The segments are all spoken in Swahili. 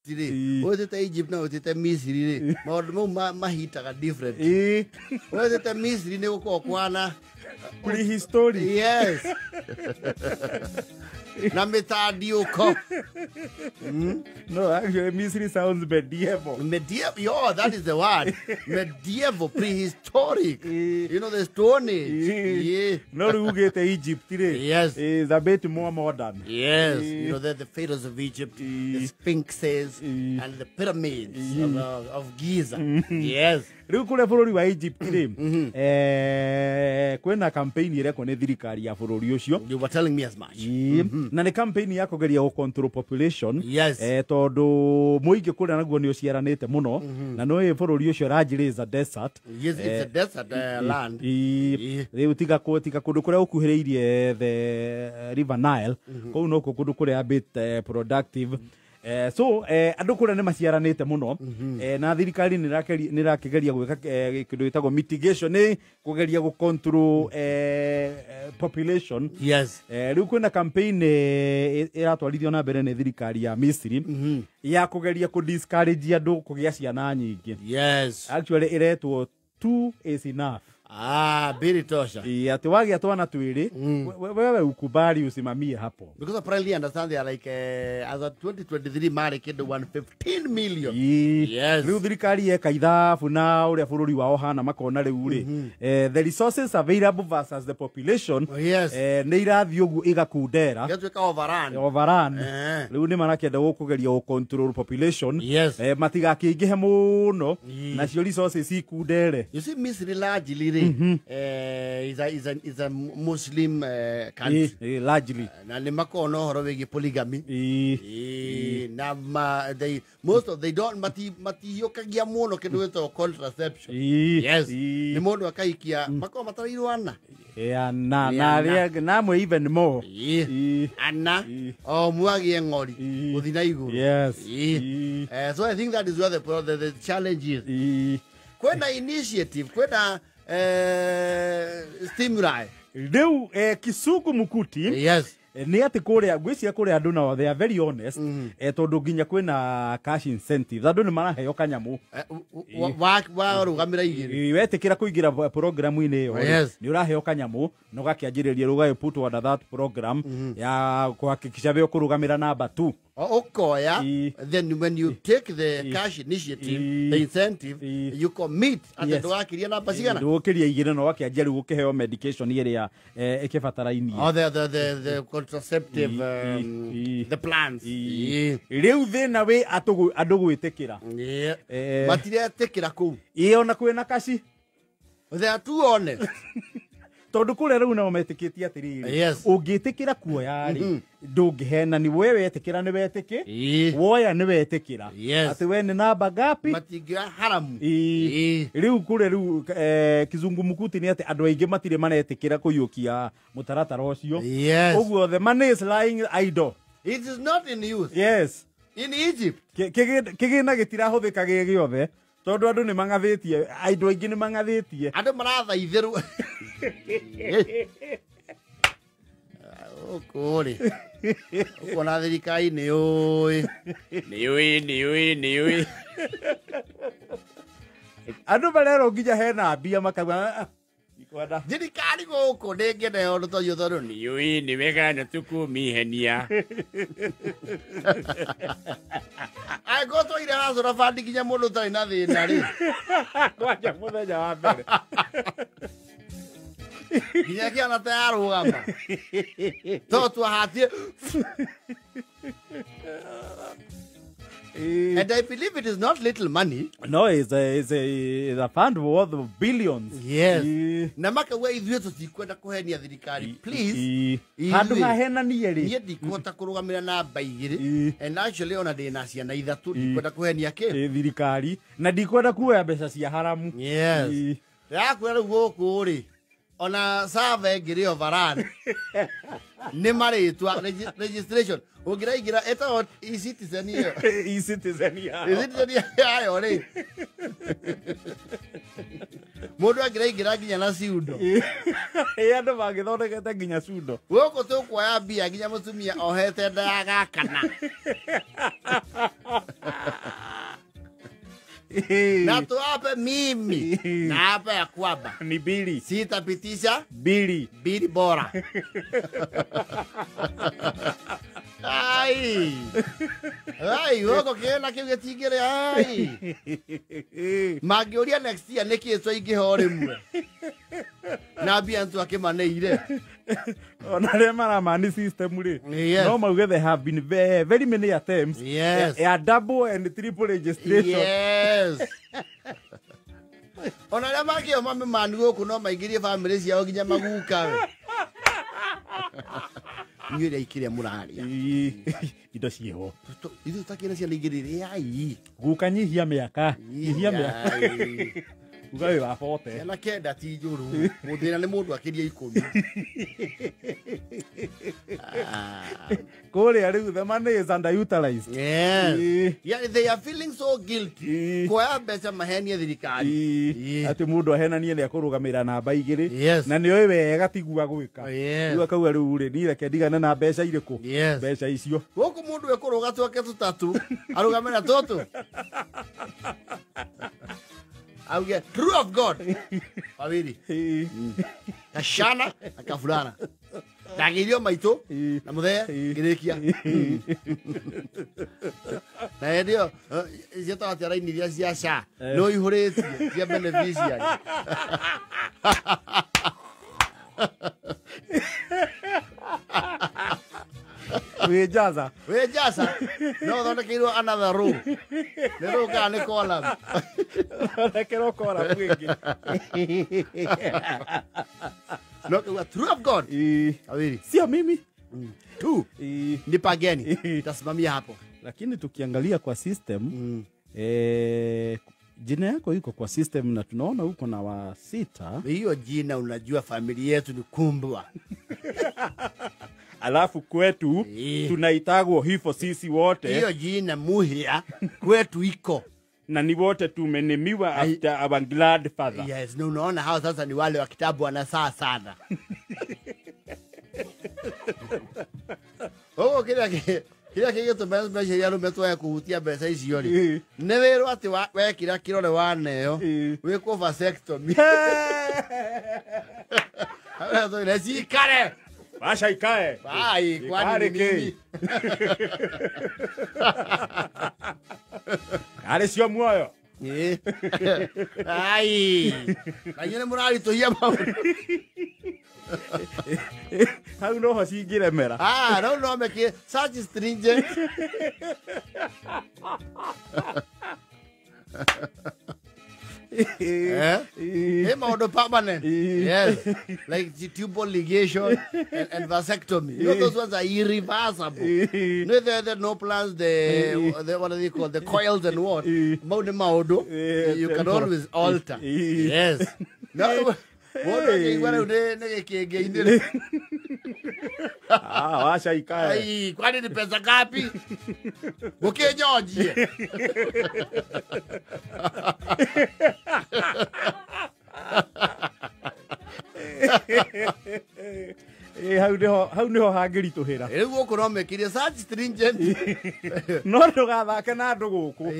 What's Egypt now? What's Misri? More mahita different. What's Misri? Ne ukokwana. Prehistory. Yes. Na metadioko. No, actually, Misri sounds medieval. Medieval, yo, that is the word. Medieval, prehistoric. You know, the Stone Age. Yeah. No, you get Egypt today. Yes. It's a bit more modern. Yes. You know, the pharaohs of Egypt, the sphinxes, and the pyramids of Giza. Yes. Riu kule bururi wa Egypt ri kwena campaign ireko ne thirikari ya bururi ucio. You were telling me as much. Na ne campaign ya kugeria go control population. Yes. Tondu muingi kule naguo ni uciaranite muno na no bururi ucio rajiri is a desert. Yes, it's a desert land. Riu tiga kundu kuria ukuhiriirie the River Nile. Kou no kundu kuria a bit productive. So andu kura ne maciaranite muno na thirikari ni rakigeria gwika kindu gitagwo mitigation ni kugeria go control population. Yes. Riu kwina campaign iratwarithio na mbere ni thirikari ya Misri ya kugeria ku discourage andu kugia ciana nyingi. Yes. Actually iretwo 2 is enough. Biri tosha. Ati wagia twana twiri wewe ukubali usimamie hapo. Because apparently understand they are like as a 2023 market 115 million. Yes. Riu thirikari eka ithabu na uria bururi wao hana makona riu ri the resources available versus the population. Yes. Ne irathi ugu igakundera. Getweka overrun. Riu ni marakenda gukugeria go control population. Yes. Matigakingihe muno na cio resources ikundere. You see Misri largely is a Muslim country. Largely. Na ni makono horo wegi polygamy. Na they don't mati yokagia muno kindu gito contraception. Yes. Ni mundu akaikia mako matariruana. Na even more. Anna muagie ngori uthina iguru. Yes. So I think that is where the challenge is. Kwenda initiative, kwenda stimuli. Riu Kisugu Mukuti. Yes. Ni ati kuria gwisia kuria andu na they are very honest. Tondu nginya kwina cash incentive andu ni maraheo kanyamu wa rugamira igiri wetikira kuingira programu ini yo ni uraheo kanyamu no gakianjiriria rugae put under that program ya kuhakikisha be kurugamira namba 2 okoya. Then when you take the cash initiative, the incentive, you commit at the doakiria namba cigana ndukiria igire no gakianjia riu gukiheo medication iria ikibatarainie the contraceptive the plans. Riu thina we andu gwitikira matire tikira ku ona kwina kaci they are too honest. Tondu kure riu no metikitie atiriri ungitikira kuoya ri ndungihena ni wewe etikira ni wetiki woya ni wetikira ati we ni namba gapi matingira haramu. Riu kure riu Kizungu Mukuti ni ati andu aingi matire manetikira kuyukia mutaratara ucio. Uguo the money is lying idle. It is not in use. Yes. In Egypt kigina gitirahuthika giothe tondu andu ni mangathitie andu aingi ni mangathitie andu maratha itheru okore ukona thirikari ni ui andu barero nginya hena mbia makauga thirikari guku ndingene undu toyo tondu ni wega na tukumihenia go to ira hazora fandi nginya mundu tari na thina ri kwanja muthenya wa mbere nginya kiana tayarugama to twahatie. And I believe it is not little money. No, it's a fund worth of billions. Yes. Na maka we ithuĩ tũtikwenda kũhenia thirikari. Please. Handu hahenanie ri. Niĩ ndikwenda kũrũgamĩra namba igĩrĩ. And actually ona ndĩna ciana ithatũ ndikwenda kũhenia kĩ? Thirikari. Na ndikwenda kuoya mbeca cia haramu. Yes. Yakwĩra rĩu gũkũ rĩ. Ona save ngiri overrun. Nĩ marĩtwa registration. Ungiraigira eta e-citizen hiyo. E-citizen hiyo. E-citizen hiyo ri. Mundu angiraigira nginya na ciundo. Andu magithondekete nginya ciundo. Gũkũ tũkuoya mbia nginya mũtumia ohete nda ya gakana. Na tuwape mimi. Na hapa ya kwamba ni bili. Sitapitisha Bili bora. Ai. Ai, wako kena kiu getigire ai. Magioria next year nikitwa ingihore mwe. Na bia ntu akimaneire. Ona le mani system ri. Yes. No mauge they have been very many attempts. Yes. A double and triple registration. Yes. Ona le magio mame manu goku no maigirie family ciao ginya maguka we. Nyure ikire murari. Ido ciho. Ido takira cia ligirire ai. Guka nyihia miaka. Nyihia miaka. Uga we wa 40. Ena kenda ti njuru. Muthina ni mundu akiria 10. Kore ari the man is underutilized. Yes. Yeah, they are feeling so guilty. Kwa mbeca mahenia thirikari. Ati mundu ahenanie ni akurugamira namba igiri. Yes. Na ni oi wega tigua gwika. Yes. Uga kauga riu ri ni reke ndigane na mbeca iriku. Yes. Mbeca icio. Goku mundu we kuruga twake tutatu. Arugamira toto. Auge true of God. Wawili. Kashana akafulana. Dagirio maito na muthea girekia. Na ndio zito atira ini ria cia sha. No ihuritie cia beneficiary. Wejaza. No thonde kiro another row. Ne row ka ne column. Ne kiro column wingi. No kwa true of God. Awili. Sio mimi. Tu. Nipageni. Tasimamia hapo. Lakini tukiangalia kwa system jina yako iko kwa system na tunaona uko na wa 6. Hiyo jina unajua familia yetu ni kumbwa. Alafu kwetu tunaitagwo hivyo sisi wote. Hiyo jina muhia kwetu iko. Na ni wote tumenemiwa after our glad father. Yes, no unaona hao sasa ni wale wa kitabu wanasaa sana. Oh, kila kile tumesema sheria rumetwa ya kuhutia pesa hizi yoni. Nevero ati we kila kirore waneo. We ko vasectomy. Hapo ndio si kare. Basha ikae. Ai, kwani nini? Ale sio moyo. Ai. Kanyene murali to yama. Hau no hacingire mera. No make such stringent. Maodo permanent. Yes. Like the tubal ligation and vasectomy. You know, those ones are irreversible. No, there are no plans, the what do they call, the coils and what? Maodo, you can always alter. Yes. No, washa ikae. Ai, kwani ni pesa ngapi? Ukinyojie. Hau niho hangirituhira. Guku no mekire such stringent. No ndugathake na andu guku.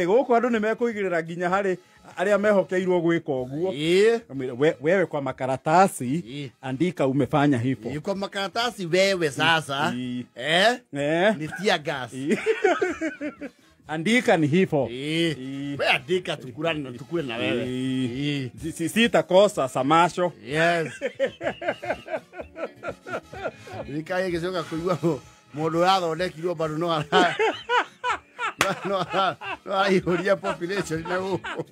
Guku andu nimekuigirira nginya hari aria mehokeirwo gwika uguo. Wewe kwa makaratasi andika umefanya hivyo. Kwa makaratasi wewe sasa ni tia gas. Andika ni hivyo. Wewe andika tukule na wewe. Sitakosa samasho. Yes. Nikaye kizoka kuigua mundu rathondekirwo bado no aihuria population na huko.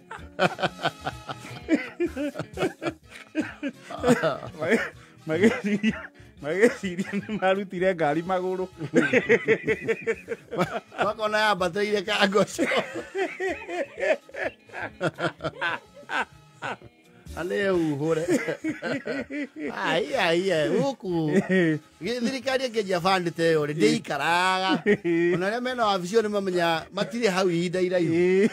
Mageciria nĩ marutire ngari magũrũ. Makona yambatĩire kangoco. Ale uhore. Ai, huku. Thirikari ĩngĩenja bandi ta ĩyo ndĩikaraga. Ona arĩa mena wabici nĩ mamenya matirĩ hau ihinda iraihu.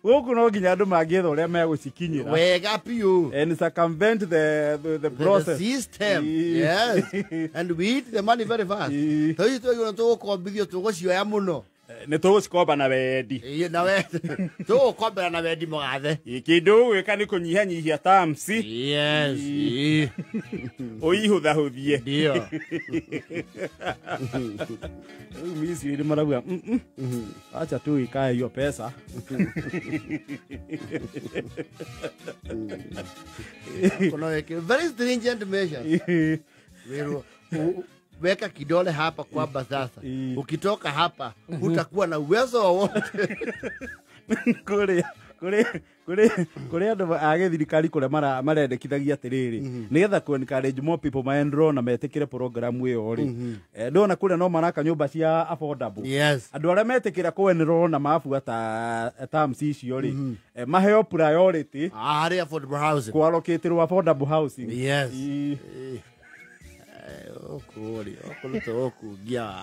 Gũkũ no nginya andũ mangĩetha ũrĩa megũcikinyĩra. Wega piũ. And circumvent the process. The system. Yes. And we eat the money very fast. Tũi tũigũra tũgũkombithio tũgũcioya mũno. Nĩ tũgũcikomba na wendi. Na wendi. Tũgũkombera na wendi mũgathe. Kĩndũ gwĩka nĩ kũnyihanyihia terms. Yes. Ũihũthahũthie. Ndio. Rĩu Misiri nĩ marauga acha tu ikae hiyo pesa. Very stringent measures. Weka kidole hapa kwamba sasa ukitoka hapa utakuwa na uwezo wowote. Kuri andu age thirikari kure marendekithagia atiriri nigetha ku encourage more people ma enroll na metikire program iyo ri ndona kure no maraka nyumba cia affordable. Yes. Andu aria metikira ku enroll na mabuata terms icio ri maheo priority hari affordable housing ku allocate affordable housing. Yes. Okuri okugia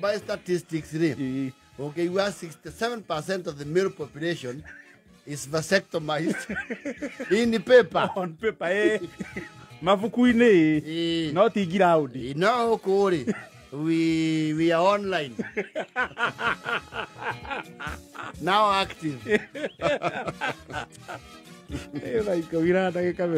by statistics ri. Okay, we are 67% of the male population is vasectomized in the paper. On paper, mafukuini, not ground. No, Corey. We are online. Now active. Like, we are like a